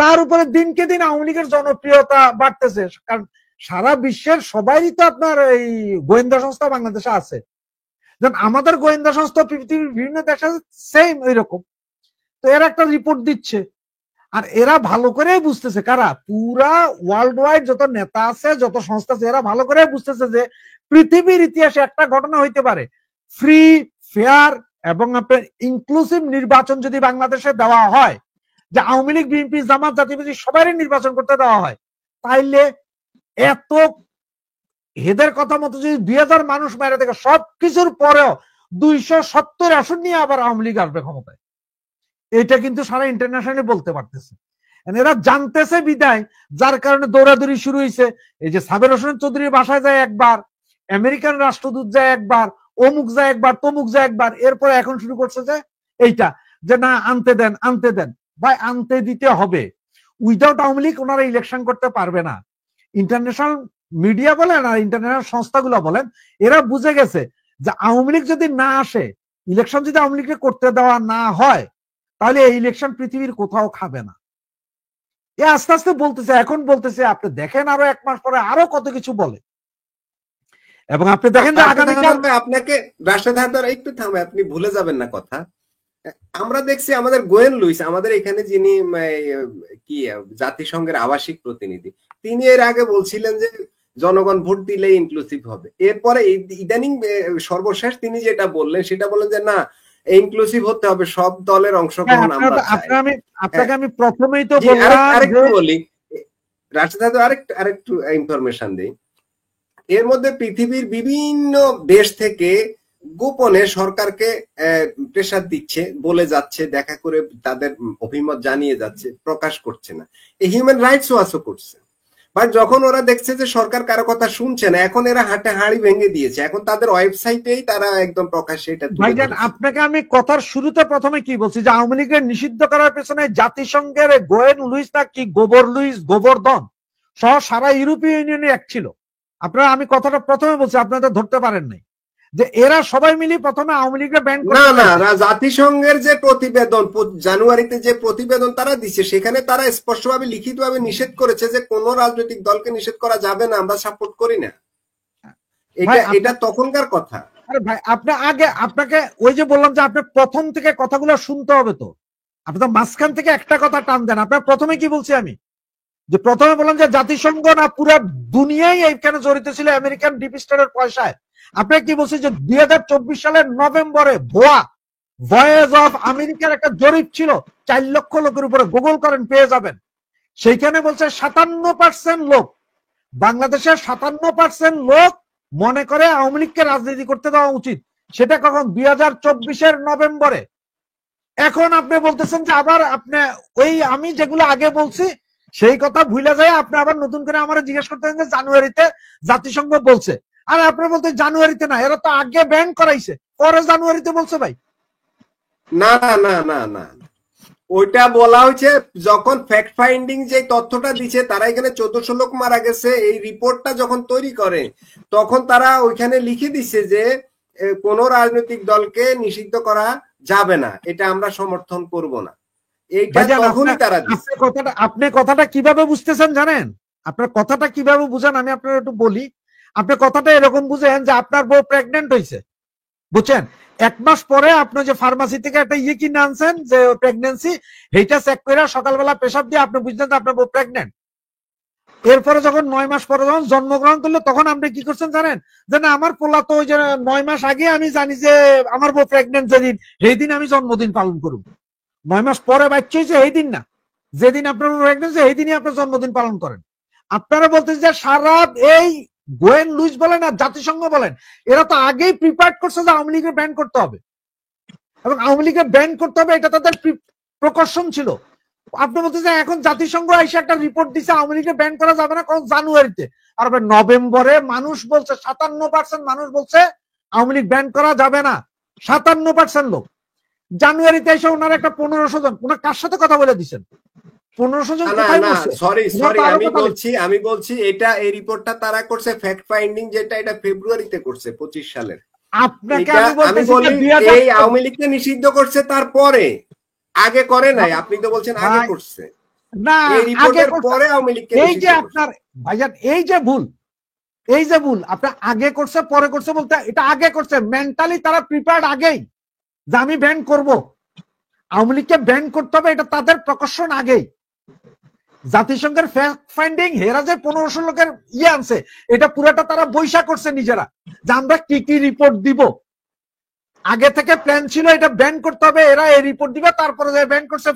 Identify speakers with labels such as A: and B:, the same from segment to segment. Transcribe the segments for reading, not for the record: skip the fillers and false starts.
A: তার উপরে দিনকে দিন আওয়ামী লীগের জনপ্রিয়তা বাড়তেছে, কারণ সারা বিশ্বের সবাই তো আপনার এই গোয়েন্দা সংস্থা বাংলাদেশে আছে, যেমন আমাদের গোয়েন্দা সংস্থা পৃথিবীর বিভিন্ন দেশে সেম ওইরকম। তো এরা একটা রিপোর্ট দিচ্ছে, আর এরা ভালো করে বুঝতেছে, কারা পুরা ওয়ার্ল্ড ওয়াইড যত নেতা আছে যত সংস্থা আছে এরা ভালো করে বুঝতেছে যে পৃথিবীর ইতিহাসে একটা ঘটনা হইতে পারে, ফ্রি ফেয়ার এবং আপনার ইনক্লুসিভ নির্বাচন যদি বাংলাদেশে দেওয়া হয়, যে আওয়ামী লীগ বিএনপি জামাত জাতীয়বাদী সবারই নির্বাচন করতে দেওয়া হয়, তাইলে এত হেদের কথা মতো যদি 2000 মানুষ মেরে থেকে সবকিছুর পরেও 270 আসন নিয়ে আবার আওয়ামী লীগ আসবে ক্ষমতায়, এটা কিন্তু সারা ইন্টারন্যাশনালি বলতে পারতেছে। এরা জানতেছে বিদায়, যার কারণে দৌড়াদৌড়ি শুরু হয়েছে। এই যে সাবের হোসেন চৌধুরীর বাসায় যায় একবার, আমেরিকান রাষ্ট্রদূত যায় একবার, অমুক যায় একবার, তমুক যায় একবার, এরপরে এখন শুরু করছে যে এইটা, যে না আনতে দেন আনতে দেন। ভাই আনতে দিতে হবে, উইদাউট আওয়ামী লীগ ওনারা ইলেকশন করতে পারবে না। ইন্টারন্যাশনাল মিডিয়া বলেন আর ইন্টারন্যাশনাল সংস্থাগুলো বলেন, এরা বুঝে গেছে যে আওয়ামী লীগ যদি না আসে, ইলেকশন যদি আওয়ামী লীগকে করতে দেওয়া না হয়, তাহলে এই ইলেকশন পৃথিবীর কোথাও খাবে না। এ আস্তে আস্তে বলতেছে, এখন বলতেছে, আপনি দেখেন আরো 1 মাস পরে আরো কত কিছু বলে। এবং আপনি দেখেন যে আগামীকাল
B: আপনাকে রাষ্ট্রধার একটু থামে, আপনি ভুলে যাবেন না কথা। আমরা দেখছি আমাদের গোয়েন লুইস, আমাদের এখানে যিনি কি জাতিসংঘের আবাসিক প্রতিনিধি, তিনি এর আগে বলছিলেন যে জনগণ ভোট দিলে ইনক্লুসিভ হবে। এরপরে ইদানিং সর্বশেষ তিনি যেটা বললেন সেটা বলেন যে না, ইনক্লুসিভ হতে হবে, সব দলের অংশগ্রহণ আমরা চাই।
A: আপনাকে আমি প্রথমেই তো বললাম,
B: আরেকটু বলি রাষ্ট্রধার, আরেকটু ইনফরমেশন দেই। এর মধ্যে পৃথিবীর বিভিন্ন দেশ থেকে গোপনে সরকারকে প্রেসার দিচ্ছে, বলে যাচ্ছে, দেখা করে তাদের অভিমত জানিয়ে যাচ্ছে, প্রকাশ করছে না। এই হিউম্যান রাইটস ওয়াচও করছে। বাট যখন ওরা দেখছে যে সরকার কারো কথা শুনছে না, এখন এরা হাঁড়ি ভেঙে দিয়েছে, এখন তাদের ওয়েবসাইটেই তারা একদম প্রকাশ্যে এটা তুলে ধরেছে।
A: আপনাকে আমি কথার শুরুতে প্রথমে কি বলছি, যে আওয়ামী লীগের নিষিদ্ধ করার পেছনে জাতিসংঘের গোয়েন লুইস না কি গোবর্ধন সহ সারা ইউরোপীয় ইউনিয়নে এক ছিল। আপনারা, আমি কথাটা প্রথমে বলছি, আপনারা ধরতে পারেন নাই যে এরা সবাই মিলে প্রথমে আওয়ামী লীগকে ব্যান করে।
B: না, জাতিসংঘের যে প্রতিবেদন জানুয়ারিতে যে প্রতিবেদন তারা দিচ্ছে, সেখানে তারা স্পষ্টভাবে লিখিতভাবে নিষেধ করেছে যে কোন রাজনৈতিক দলকে নিষেধ করা যাবে না, আমরা সাপোর্ট করি না। এটা তখনকার কথা।
A: আরে ভাই, আপনি আগে, আপনাকে ওই যে বললাম যে আপনি প্রথম থেকে কথাগুলো শুনতে হবে, তো আপনি তো মাঝখান থেকে একটা কথা টান দেন। আপনার প্রথমে কি বলছি আমি, যে প্রথমে বললাম যে জাতিসংঘ না পুরো দুনিয়াই এইখানে জড়িত ছিল আমেরিকান ডিপ স্টেটের পয়সায়। আপনি কি বলছেন যে 2024 সালের নভেম্বরে ভয়েস অফ আমেরিকার একটা জরিপ ছিল 4 লক্ষ লোকের উপরে, গুগল করেন পেয়ে যাবেন। সেইখানে বলছে 57% লোক, বাংলাদেশের 57% লোক মনে করে আওয়ামী লীগকে রাজনীতি করতে দেওয়া উচিত। সেটা কখন? 2024 নভেম্বরে। এখন আপনি বলতেছেন যে আবার আপনি ওই আমি যেগুলো আগে বলছি সেই কথা ভুলে যায়, আপনি আবার নতুন করে আমার জিজ্ঞেস করতেছেন যে জানুয়ারিতে জাতিসংঘ বলছে। আর আপনি বলতে জানুয়ারিতে না, এরা তো আগে ব্যান করাইছে, পরে জানুয়ারিতে বলছে। ভাই
B: না না না না, ওইটা বলা হয়েছে যখন ফ্যাক্ট ফাইন্ডিং যে তথ্যটা দিচ্ছে, তারা এখানে 1400 লোক মারা গেছে, এই রিপোর্টটা যখন তৈরি করে তখন তারা ওইখানে লিখে দিচ্ছে যে কোন রাজনৈতিক দলকে নিষিদ্ধ করা যাবে না, এটা আমরা সমর্থন করব না। এইটা তখনই তারা দিচ্ছে।
A: আপনি কথাটা কিভাবে বুঝতেছেন জানেন? আপনার কথাটা কিভাবে বুঝেন আমি আপনার একটু বলি। আপনি কথাটা এরকম বুঝেন যে আপনার বউ প্রেগনেন্ট হয়েছে, বুঝছেন? 1 মাস পরে আপনি যে ফার্মাসি থেকে একটা ইয়ে কিনে আনছেন যে প্রেগনেন্সি, সেইটা চেক করে সকালবেলা পেশাব দিয়ে আপনি বুঝলেন যে আপনার বউ প্রেগনেন্ট। এরপরে যখন 9 মাস পরে যখন জন্মগ্রহণ করলো, তখন আপনি কি করছেন জানেন? যে না, আমার পোলা তো ওই যে 9 মাস আগে আমি জানি যে আমার বউ প্রেগনেন্ট, যেদিন সেই দিন আমি জন্মদিন পালন করব। 9 মাস পরে বাচ্চা হয়েছে এই দিন না, যেদিন আপনার প্রেগনেন্সি সেই দিনই আপনার জন্মদিন পালন করেন। আপনারা বলতেছেন যে সারা এই গোয়েন লুইস বলেন আর জাতিসংঘ বলেন, এরা তো আগেই প্রিপেয়ার করছে যে আওয়ামী লীগের ব্যান করতে হবে এবং আওয়ামী লীগের ব্যান করতে হবে, এটা তাদের প্রকর্ষণ ছিল। আপনি বলতেছেন এখন জাতিসংঘ এসে একটা রিপোর্ট দিচ্ছে আওয়ামী লীগের ব্যান করা যাবে না, কারণ জানুয়ারিতে। আর নভেম্বরে মানুষ বলছে, 57% মানুষ বলছে আওয়ামী লীগ ব্যান করা যাবে না, 57% লোক। জানুয়ারিতে এসে ওনার একটা 1500 জন, ওনার কার সাথে কথা বলে দিচ্ছেন? 1500 জন কোথায় বলছে?
B: সরি আমি বলছি এটা, এই রিপোর্টটা তারা করছে ফ্যাক্ট ফাইন্ডিং, যেটা এটা ফেব্রুয়ারিতে করছে 25 সালের।
A: আপনাকে
B: আমি বলি এই আওয়ামী লীগকে নিষিদ্ধ করছে তারপরে, আগে করে নাই। আপনি তো বলছেন আগে করছে।
A: না
B: এই
A: আগে
B: রিপোর্টের পরে আওয়ামী লীগকে
A: এই যে
B: নিষিদ্ধ করছে।
A: আপনার ভাইজান এই যে ভুল আপনার আগে করছে পরে করছে বলতে, এটা আগে করছে, মেন্টালি তারা প্রিপেয়ার্ড আগেই যে আমি ব্যান করব, আওয়ামী লীগকে ব্যান করতে হবে, এটা তাদের প্রকাশন আগেই। জাতিসংঘের ফ্যাক্ট ফাইন্ডিং হেরা যে 1500 লোকের আনছে, এটা পুরাটা তারা বৈশা করছে নিজেরা, যে আমরা কি কি রিপোর্ট দিব। আগে থেকে প্ল্যান ছিল এটা ব্যান করতে হবে, এরা এই রিপোর্ট দিবে, তারপরে ব্যান করছে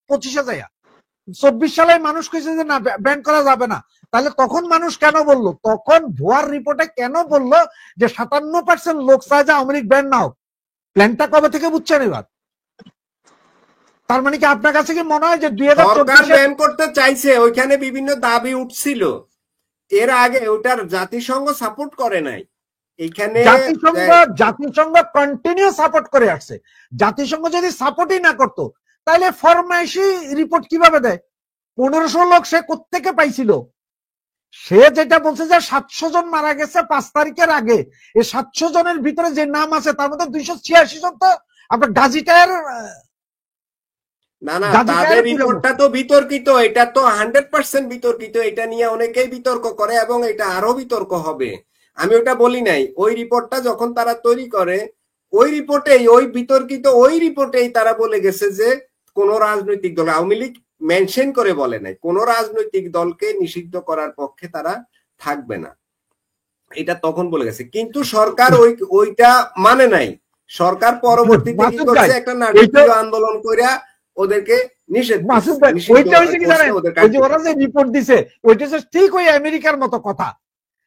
A: 25-এ যাইয়া। 24 সালে মানুষ কইছে যে না ব্যান করা যাবে না, তাহলে তখন মানুষ কেন বললো, তখন ভুয়ার রিপোর্টে কেন বললো যে 57% লোক চায় যে আওয়ামী লীগ ব্যান না হোক। প্ল্যানটা কবে থেকে বুঝছেন এবার? তার মানে কি আপনার কাছে কি মনে হয় যে
B: 2024 ব্যান করতে চাইছে, ওইখানে বিভিন্ন দাবি উঠছিল এর আগে, ওটার জাতিসংঘ সাপোর্ট করে নাই। এইখানে
A: জাতিসংঘ কন্টিনিউ সাপোর্ট করে আসছে। জাতিসংঘ যদি সাপোর্টই না করতো তাহলে ফরমাইশি রিপোর্ট কিভাবে দেয়? 1500 লোক সে কোত্থেকে পাইছিল? সে যেটা বলছে যে 700 জন মারা গেছে 5 তারিখের আগে, এই 700 জনের ভিতরে যে নাম আছে তার মধ্যে 286 জন তো আপনার গাজীটার।
B: না না, তাদের রিপোর্টটা তো বিতর্কিত, এটা তো 100% বিতর্কিত, এটা নিয়ে অনেকেই বিতর্ক করে এবং এটা আরো বিতর্ক হবে। আমি ওটা বলি নাই, ওই রিপোর্টটা যখন তারা তৈরি করে ওই রিপোর্টেই, ওই বিতর্কিত ওই রিপোর্টেই তারা বলে গেছে যে কোন রাজনৈতিক দল, আওয়ামী লীগ মেনশন করে বলে নাই, কোন রাজনৈতিক দলকে নিষিদ্ধ করার পক্ষে তারা থাকবে না, এটা তখন বলে গেছে। কিন্তু সরকার ওইটা মানে নাই। সরকার পরবর্তীতে কি করছে, একটা নাটকীয় আন্দোলন কইরা ওদেরকে নিষেধ।
A: ওরা যে রিপোর্ট দিছে ওইটা ঠিক ওই আমেরিকার মতো কথা,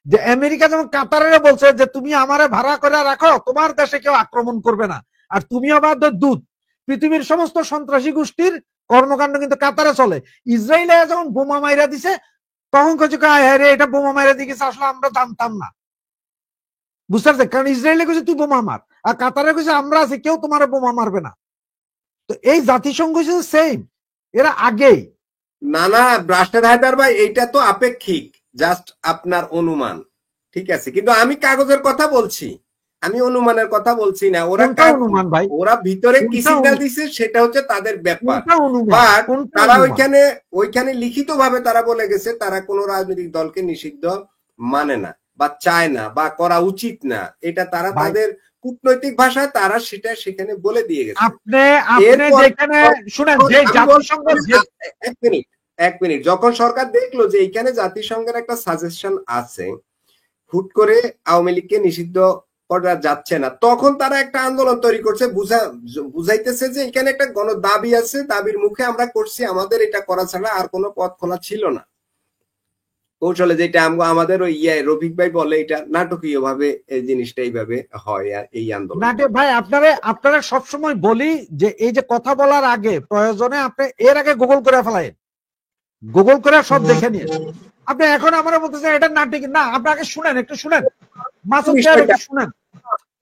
A: যে আমেরিকা যেমন কাতারে বলছে যে তুমি আমারে ভাড়া করে রাখো, তোমার দেশে কেউ আক্রমণ করবে না, আর তুমি আমাদের দূত। পৃথিবীর সমস্ত সন্ত্রাসী গোষ্ঠীর কর্মকাণ্ড কিন্তু কাতারে চলে। ইসরায়েলে যখন বোমা মাইরা দিছে তখন কিছু এটা বোমা মাইরা দিয়ে গেছে, আসলে আমরা জানতাম না, বুঝতে পারছে? কারণ ইসরায়েলে কিছু তুই বোমা মার, আর কাতারে কিছু আমরা আছি, কেউ তোমার বোমা মারবে না। তো এই জাতিসংঘ সেম, এরা আগেই।
B: না না রাশেদ হায়দার ভাই, এইটা তো আপেক্ষিক, জাস্ট আপনার অনুমান, ঠিক আছে, কিন্তু আমি কাগজের কথা বলছি, আমি অনুমানের কথা বলছি না। ওরা
A: অনুমান ভাই,
B: ওরা ভিতরে কি সিগন্যাল দিছে সেটা হচ্ছে তাদের ব্যাপার, বাট তারা ওইখানে লিখিত ভাবে তারা বলে গেছে তারা কোন রাজনৈতিক দলকে নিষিদ্ধ মানে না বা চায় না বা করা উচিত না, এটা তারা তাদের কূটনৈতিক ভাষায় তারা সেটা সেখানে বলে দিয়ে গেছে। এক মিনিট, যখন সরকার দেখলো যে এইখানে জাতিসংঘের একটা সাজেশন আছে, হুট করে আওয়ামী লীগকে নিষিদ্ধ করা যাচ্ছে না, তখন তারা একটা আন্দোলন তৈরি করছে, বুঝাইতেছে যে এখানে একটা গণ দাবি আছে, দাবির মুখে আমরা করছি, আমাদের এটা করা ছাড়া আর কোনো পথ খোলা ছিল না। কৌশলে যেটা আমাদের ওই রফিক ভাই বলে, এটা নাটকীয় ভাবে এই জিনিসটা এইভাবে হয় এই আন্দোলন।
A: ভাই আপনারা সবসময় বলি যে এই যে কথা বলার আগে প্রয়োজনে আপনি এর আগে গুগল করে ফেলায়, গুগল করে সব দেখে নিয়ে আপনি এখন আমরা বলতেছেন এটা নাটক না। আপনাকে শুনেন, একটু শুনেন মাসুদ সাহেব, একটু শুনেন,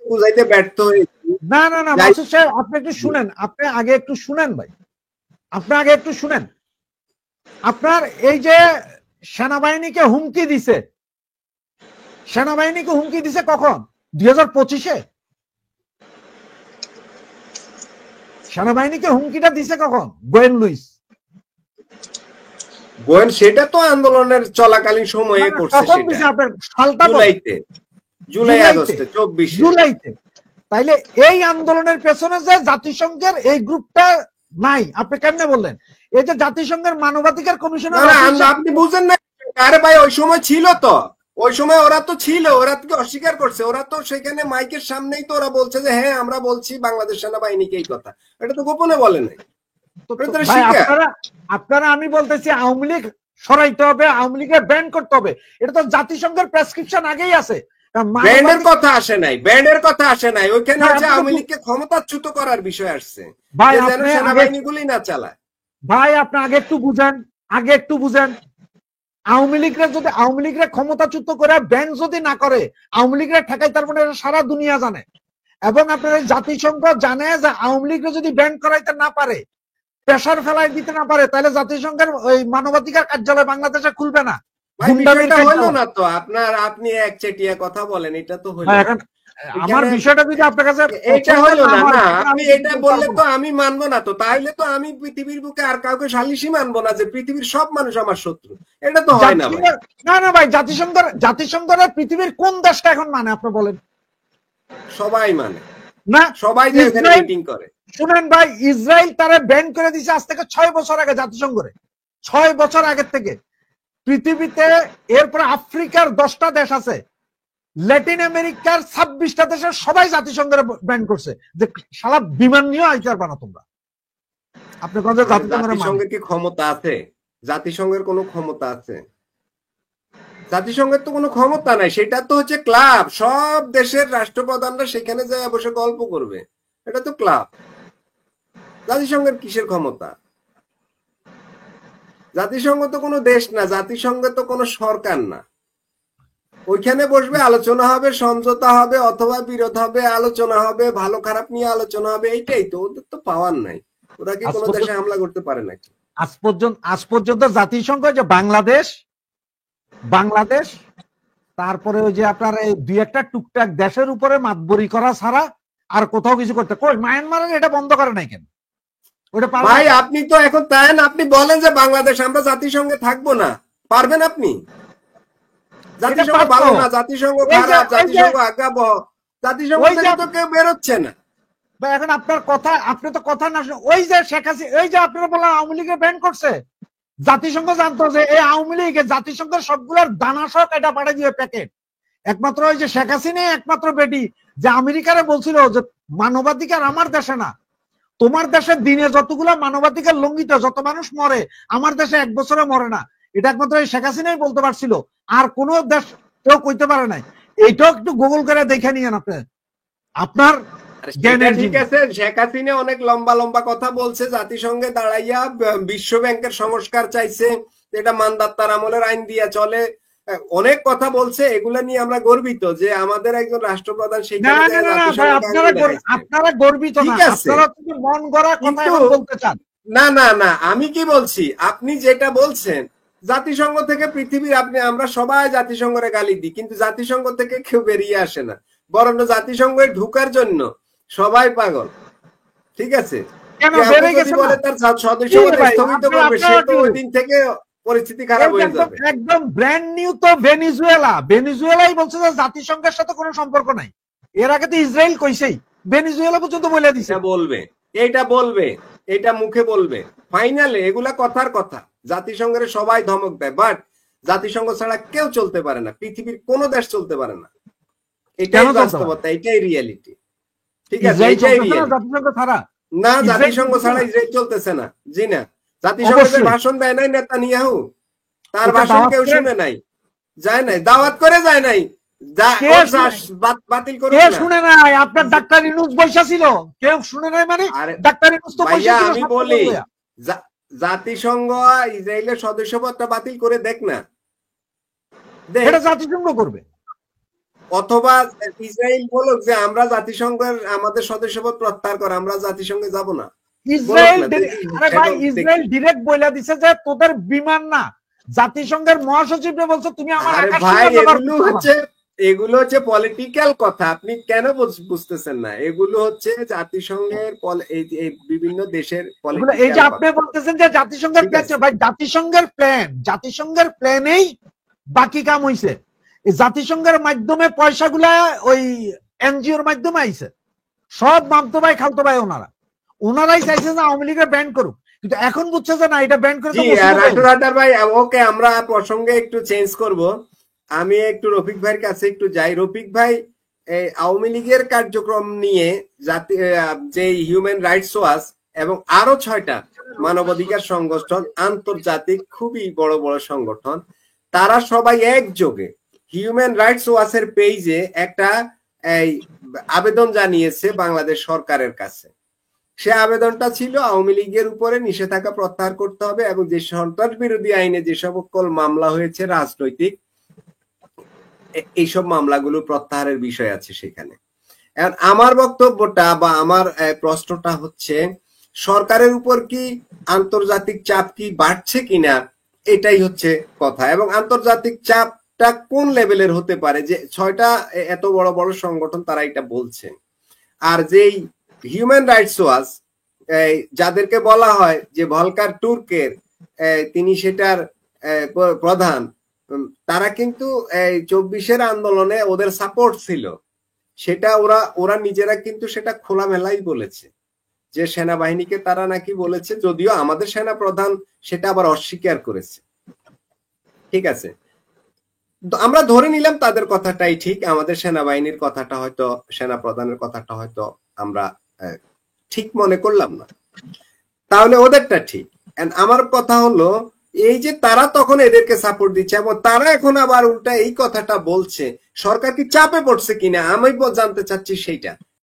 B: বুঝাইতে ব্যর্থ হয়েছি।
A: না না না মাসুদ সাহেব আপনি একটু শুনেন, আপনি আগে একটু শুনেন ভাই, আপনি আগে একটু শুনেন। আপনার এই যে সেনাবাহিনীকে হুমকি দিছে, সেনাবাহিনীকে হুমকি দিছে কখন? 2025-এ সেনাবাহিনীকে হুমকিটা দিছে কখন? Gwyn Luis.
B: গোয়েন সেটা তো আন্দোলনের চলাকালীন সময়ে করছে, জুলাই আগস্টে
A: 24 তাইলে এই আন্দোলনের পেছনে যে জাতিসংঘের এই গ্রুপটা নাই, আপনি কেমনে বললেন? এই যে জাতিসংঘের মানবাধিকার কমিশনার,
B: আপনি বুঝেন না? আরে ভাই ওই সময় ছিল তো, ওই সময় ওরা তো ছিল, ওরা তো অস্বীকার করছে, ওরা তো সেখানে মাইকের সামনেই তো ওরা বলছে যে হ্যাঁ আমরা বলছি বাংলাদেশ সেনাবাহিনীকে এই কথা, এটা তো গোপনে বলে নাই।
A: আপনারা আমি বলতেছি আওয়ামী লীগ সরাইতে হবে, আওয়ামী লীগের ব্যান করতে হবে, এটা তো জাতিসংঘের প্রেসক্রিপশন আগেই আছে।
B: ব্যান্ডের কথা আসে নাই, ব্যান্ডের কথা আসে নাই, ওইখানে হচ্ছে আওয়ামী লীগকে ক্ষমতাচ্যুত করার বিষয় আসছে, যেন সেনাবাহিনীগুলি না চালায়।
A: ভাই আপনি আগে একটু বুঝেন, আগে একটু বুঝেন। আওয়ামী লীগরা ক্ষমতাচ্যুত করে ব্যান যদি না করে আওয়ামী লীগরা ঠেকাই, তার মানে সারা দুনিয়া জানে। এবং আপনার জাতিসংঘ জানে যে আওয়ামী লীগরা যদি ব্যান করাইতে না পারে, প্রেসার ফেলাই দিতে না পারে, তাহলে জাতিসংঘের ওই মানবাধিকার কার্যালয় বাংলাদেশে খুলবে না।
B: হইলো না তো, আপনি একচেটিয়া কথা বলেন, এটা তো হইলো।
A: আমার বিষয়টা যদি আপনার কাছে
B: এটা হলো না, না আপনি এটা বললে
A: পারবো
B: তো
A: না।
B: আমি মানবো না, তো তাইলে তো আমি পৃথিবীর বুকে আর কাউকে সালিশি মানবো না যে পৃথিবীর সব মানুষ আমার শত্রু। এটা তো হয় না ভাই।
A: না না ভাই, জাতিসংঘের পৃথিবীর কোন দেশটা এখন মানে আপনি বলেন?
B: সবাই মানে,
A: না,
B: সবাই যে এখানে
A: ইসরায়েল,
B: মিটিং করে।
A: শুনেন ভাই, ইসরায়েল তারা ব্যান করে দিয়েছে আজ থেকে 6 বছর আগে জাতিসংঘে, 6 বছর আগের থেকে পৃথিবীতে। এরপরে আফ্রিকার 10টা দেশ আছে, ল্যাটিন আমেরিকার 26টা দেশের সবাই জাতিসংঘের ব্যান করছে যে শালা বিমান নিয়ে আইতে পারবা না তোমরা। আপনি কোন
B: জাতিসংঘের কি ক্ষমতা আছে? জাতিসংঘের কোনো ক্ষমতা আছে? জাতিসংঘের তো কোনো ক্ষমতা নাই, সেটা তো হচ্ছে ক্লাব, সব দেশের রাষ্ট্রপ্রধানরা সেখানে যায় বসে গল্প করবে, এটা তো ক্লাব। জাতিসংঘের কিসের ক্ষমতা? জাতিসংঘ তো কোনো দেশ না, জাতিসংঘ তো কোনো সরকার না। ওইখানে বসবে, আলোচনা হবে, সমঝোতা হবে অথবা বিরোধ হবে, আলোচনা হবে, ভালো খারাপ নিয়ে আলোচনা হবে, এইটাই তো। ওদের তো পাওয়ার নাই, ওরা কি কোনো দেশে হামলা করতে পারে নাকি?
A: আজ পর্যন্ত জাতিসংঘ যে বাংলাদেশ তারপরে ওই যে আপনার এই দুই একটা টুকটাক দেশের উপরে মাতবরি করা ছাড়া আর কোথাও কিছু করতে, কই মায়ানমারের এটা বন্ধ করে নাই কেন? ওটা
B: ভাই আপনি তো এখন তাই না, আপনি বলেন যে বাংলাদেশ আমরা জাতিসংঘে থাকবো না, পারবেন আপনি? জাতিসংঘ ভালো না, জাতিসংঘ খারাপ, জাতিসংঘ আজ্ঞাবহ, জাতিসংঘ থেকে তো কেউ বেরোচ্ছে না।
A: এখন আপনার কথা, আপনি তো কথা না, ওই যে শেখ হাসিনা, ওই যে আপনারা বললাম আওয়ামী লীগের ব্যান করছে, জাতিসংঘ জানতো যে এই আওয়ামী লীগ জাতিসংঘের সবগুলোর দানা সহ এটা পাঠিয়ে দিবে প্যাকেট। একমাত্র ওই যে শেখ হাসিনা একমাত্র বেটি যে আমেরিকারে বলছিল যে মানবাধিকার আমার দেশে না, তোমার দেশের দিনে যতগুলো মানবাধিকার লঙ্ঘিত, যত মানুষ মরে, আমার দেশে 1 বছরে মরে না। এটা একমাত্র শেখ হাসিনাই বলতে পারছিল, আর কোন দেশ কেউ কইতে পারে নাই। এইটাও একটু গুগল করে দেখে নিয়েন আপনি, আপনার
B: ঠিক আছে। শেখ হাসিনা অনেক লম্বা লম্বা কথা বলছে, জাতিসংঘে দাঁড়াইয়া বিশ্ব ব্যাংকের সংস্কার চাইছে, এটা মানদাত্তার আমলের আইন দিয়া চলে, অনেক কথা বলছে। এগুলা নিয়ে আমরা গর্বিত যে আমাদের একজন রাষ্ট্রপ্রধান সেখানে
A: আপনারা গর্বিত না, আপনারা মন গড়া কথা বলতে চান।
B: না না না, আমি কি বলছি, আপনি যেটা বলছেন জাতিসংঘ থেকে পৃথিবীর, আমরা সবাই জাতিসংঘের গালি দিই, কিন্তু জাতিসংঘ থেকে কেউ বেরিয়ে আসে না, বরং জাতিসংঘে ঢুকার জন্য সবাই পাগল। ঠিক আছে, বলে তার সদস্য স্থগিত করবে, সে তো ওই দিন থেকে পরিস্থিতি খারাপ হয়ে যাবে।
A: একদম ব্র্যান্ড নিউ তো ভেনিজুয়েলাই বলছে যে জাতিসংঘের সাথে কোনো সম্পর্ক নাই। এর আগে তো ইসরায়েল কইছেই, ভেনিজুয়েলা পর্যন্ত বলে দিছে
B: বলবে, এটা মুখে বলবে, ফাইনালে এগুলা কথার কথা। জাতিসংঘের সবাই ধমক দেয়, বাট জাতিসংঘ ছাড়া কেউ চলতে পারে না, পৃথিবীর কোনো দেশ চলতে পারে না। এটাই বাস্তবতা, এটাই রিয়েলিটি। ঠিক আছে, এটাই
A: জাতিসংঘ ছাড়া
B: না, জাতিসংঘ ছাড়া ইসরায়েল চলতেছে না। জি না, জাতিসংঘের ভাষণ দেয় নাই নেতানিয়াহু, তার ভাষণ কেউ শুনে নাই, যায় নাই, দাওয়াত করে যায় নাই, বাতিল করে
A: শুনে নাই। আপনার ডাক্তার ইউনূস বৈশা ছিল, কেউ শুনে নাই মানে? ডাক্তার ইউনূস তো বৈশা ছিল।
B: আমি বলি জাতিসংঘ ইসরায়েলের সদস্যপদটা বাতিল করে দেখ না,
A: এটা জাতিসংঘ করবে,
B: অথবা ইসরায়েল বলুক যে আমরা জাতিসংঘের আমাদের সদস্যপদ প্রত্যাহার করে আমরা জাতিসংঘে যাব না।
A: ইসরায়েল ডিরেক্ট বইলা দিছে যে তোদের বিমান না, জাতিসংঘের মহাসচিবরে বলছো তুমি আমার
B: এগুলো হচ্ছে পলিটিক্যাল কথা, আপনি কেন বুঝতেছেন না? এগুলো হচ্ছে জাতিসংঘের বিভিন্ন দেশের
A: এই যে আপনি বলতেছেন যে জাতিসংঘের প্ল্যান, ভাই জাতিসংঘের প্ল্যানেই বাকি কাম হইছে। জাতিসংঘের মাধ্যমে পয়সাগুলা ওই এনজিওর মাধ্যমে আইছে, সব মামতো ভাই খালতো ভাই ওনারাই চাইছে যে আওয়ামী লীগের ব্যান করুক, কিন্তু এখন বুঝছে যে না, এটা ব্যান করে
B: ভাই। ওকে, আমরা প্রসঙ্গে একটু চেঞ্জ করব, আমি একটু রফিক ভাইয়ের কাছে একটু যাই। রফিক ভাই, আওয়ামী লীগের কার্যক্রম নিয়ে যে হিউম্যান রাইটস ওয়াচ এবং আরো 6টা মানবাধিকার সংগঠন, আন্তর্জাতিক খুবই বড় বড় সংগঠন, তারা সবাই একযোগে হিউম্যান রাইটস ওয়াচের পেজে একটা আবেদন জানিয়েছে বাংলাদেশ সরকারের কাছে। সে আবেদনটা ছিল আওয়ামী লীগের উপরে নিষেধাজ্ঞা প্রত্যাহার করতে হবে এবং যে সন্ত্রাস বিরোধী আইনে যে সকল মামলা হয়েছে রাজনৈতিক, এইসব মামলাগুলো প্রত্যাহারের বিষয় আছে সেখানে। এখন আমার বক্তব্যটা বা আমার প্রশ্নটা হচ্ছে, সরকারের উপর কি আন্তর্জাতিক চাপ কি বাড়ছে কিনা, এটাই হচ্ছে কথা। এবং আন্তর্জাতিক চাপটা চাপটা কোন লেভেলের হতে পারে যে 6টা এত বড় বড় সংগঠন তারা এটা বলছে। আর যেই হিউম্যান রাইটস ওয়াচ যাদেরকে বলা হয় যে ভলকার তুর্কের তিনি সেটার প্রধান, তারা কিন্তু 24-এর আন্দোলনে ওদের সাপোর্ট ছিল। সেটা ওরা নিজেরা কিন্তু সেটা খোলামেলাই বলেছে যে সেনাবাহিনীকে তারা নাকি বলেছে, যদিও আমাদের সেনা প্রধান সেটা আবার অস্বীকার করেছে। ঠিক আছে, আমরা ধরে নিলাম তাদের কথাটাই ঠিক, আমাদের সেনাবাহিনীর কথাটা হয়তো, সেনা প্রধানের কথাটা হয়তো আমরা ঠিক মনে করলাম না, তাহলে ওদেরটা ঠিক। আমার কথা হলো এই যে তারা তখন এদেরকে সাপোর্ট দিচ্ছে এবং তারা এখন আবার উল্টা এই কথাটা বলছে, সরকার কি চাপে পড়ছে কিনা আমি জানতে চাচ্ছি সেইটা।